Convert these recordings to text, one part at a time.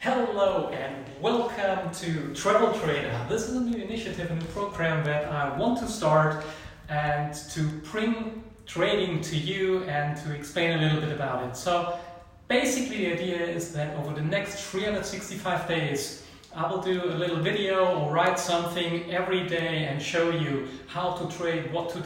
Hello and welcome to Travel Trader. This is a new initiative, a new program that I want to start and to bring trading to you and to explain a little bit about it. So basically the idea is that over the next 365 days I will do a little video or write something every day and show you how to trade, what to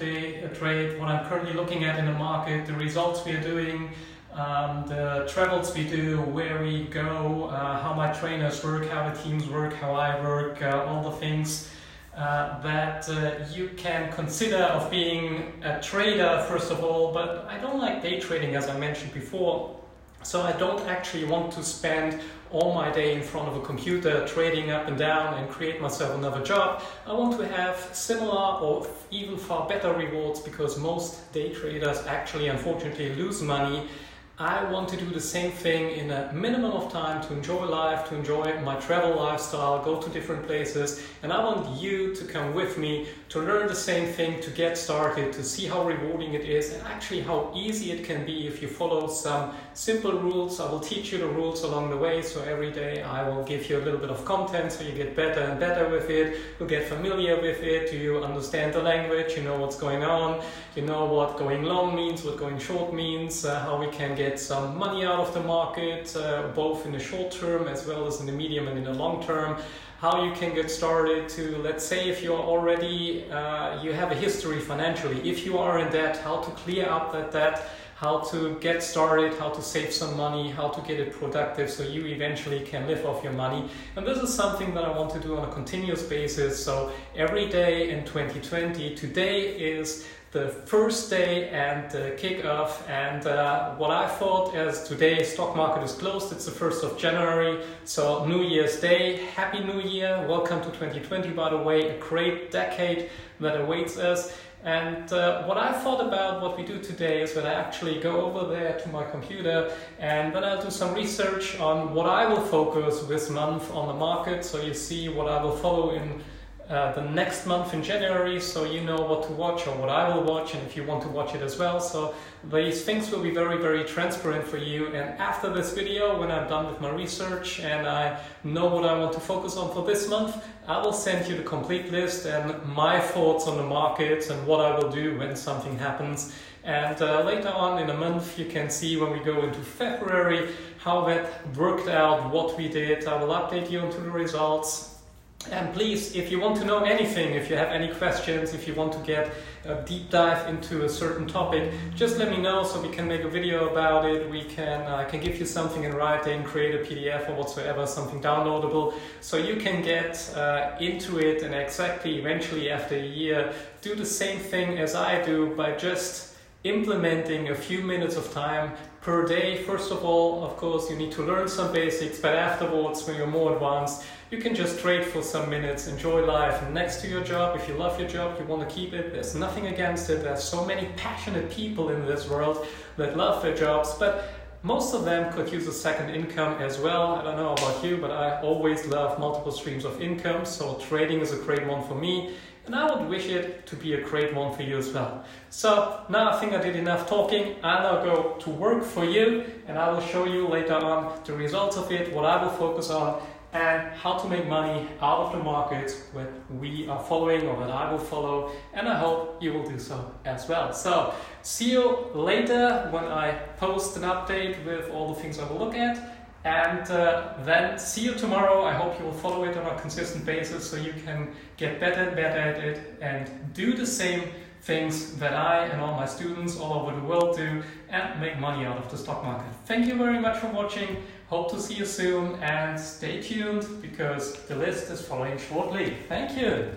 trade, what I'm currently looking at in the market, the results we are doing, the travels we do, where we go, how my trainers work, how the teams work, how I work, all the things that you can consider of being a trader first of all. But I don't like day trading, as I mentioned before, so I don't actually want to spend all my day in front of a computer trading up and down and create myself another job. I want to have similar or even far better rewards, because most day traders actually unfortunately lose money. I want to do the same thing in a minimum of time to enjoy life, to enjoy my travel lifestyle, go to different places, and I want you to come with me to learn the same thing, to get started, to see how rewarding it is and actually how easy it can be if you follow some simple rules. I will teach you the rules along the way, so every day I will give you a little bit of content so you get better and better with it, you get familiar with it, you understand the language, you know what's going on, you know what going long means, what going short means, how we can get some money out of the market, both in the short term as well as in the medium and in the long term. How you can get started to, let's say, if you're already, you have a history financially, if you are in debt, how to clear up that debt, how to get started, how to save some money, how to get it productive so you eventually can live off your money. And this is something that I want to do on a continuous basis. So every day in 2020, today is the first day and the kickoff, and what I thought, as today stock market is closed, it's the 1st of January, so New Year's Day, Happy New Year, welcome to 2020 by the way, a great decade that awaits us. And what I thought about what we do today is that I actually go over there to my computer and then I'll do some research on what I will focus this month on the market, so you see what I will follow in the next month in January, so you know what to watch or what I will watch, and if you want to watch it as well. So these things will be very, very transparent for you. And after this video, when I'm done with my research and I know what I want to focus on for this month, I will send you the complete list and my thoughts on the markets and what I will do when something happens. And later on in a month, you can see when we go into February how that worked out, what we did. I will update you onto the results. And please, if you want to know anything, if you have any questions, if you want to get a deep dive into a certain topic, just let me know so we can make a video about it. I can give you something in writing, create a PDF or whatsoever, something downloadable, so you can get into it and exactly eventually after a year do the same thing as I do by just implementing a few minutes of time per day. First of all, of course, you need to learn some basics, but afterwards, when you're more advanced, you can just trade for some minutes, enjoy life next to your job. If you love your job, you want to keep it, there's nothing against it. There's so many passionate people in this world that love their jobs, but most of them could use a second income as well. I don't know about you, but I always love multiple streams of income, so trading is a great one for me. And I would wish it to be a great one for you as well. So now I think I did enough talking. I'll now go to work for you, and I will show you later on the results of it, what I will focus on, and how to make money out of the market that we are following or that I will follow, and I hope you will do so as well. So see you later when I post an update with all the things I will look at. And then see you tomorrow. I hope you will follow it on a consistent basis so you can get better and better at it and do the same things that I and all my students all over the world do and make money out of the stock market. Thank you very much for watching. Hope to see you soon and stay tuned because the list is following shortly. Thank you.